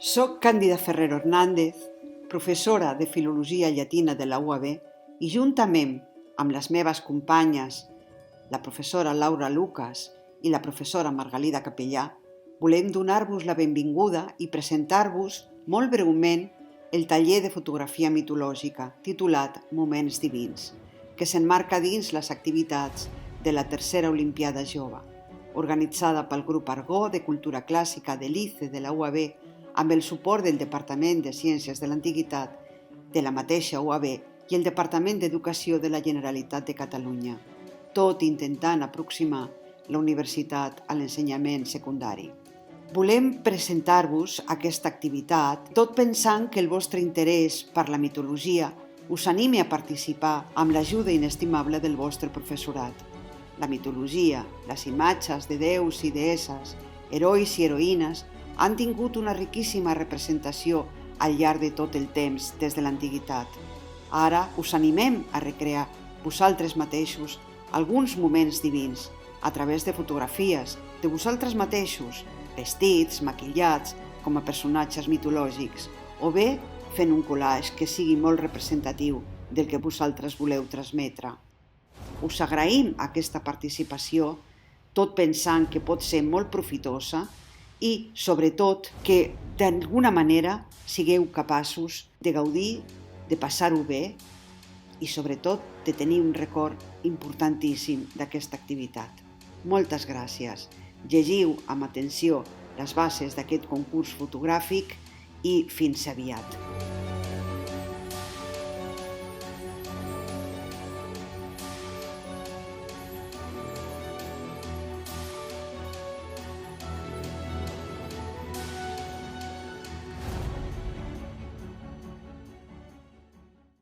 Soc Càndida Ferrero Hernández, professora de Filologia Llatina de la UAB i juntament amb les meves companyes, la professora Laura Lucas i la professora Margalida Capellà, volem donar-vos la benvinguda i presentar-vos molt breument el taller de fotografia mitològica titulat Moments Divins, que s'emmarca dins les activitats de la tercera Olimpiada Jove, organitzada pel Grup Argó de Cultura Clàssica de l'ICE de la UAB amb el suport del Departament de Ciències de l'Antiguitat de la mateixa UAB i el Departament d'Educació de la Generalitat de Catalunya, tot intentant aproximar la universitat a l'ensenyament secundari. Volem presentar-vos aquesta activitat tot pensant que el vostre interès per la mitologia us animi a participar amb l'ajuda inestimable del vostre professorat. La mitologia, les imatges de déus i deesses, herois i heroïnes, han tingut una riquíssima representació al llarg de tot el temps des de l'antiguitat. Ara us animem a recrear vosaltres mateixos alguns moments divins a través de fotografies de vosaltres mateixos, vestits, maquillats, com a personatges mitològics, o bé fent un collage que sigui molt representatiu del que vosaltres voleu transmetre. Us agraïm aquesta participació, tot pensant que pot ser molt profitosa i, sobretot, que d'alguna manera sigueu capaços de gaudir, de passar-ho bé i, sobretot, de tenir un record importantíssim d'aquesta activitat. Moltes gràcies. Llegiu amb atenció les bases d'aquest concurs fotogràfic i fins aviat.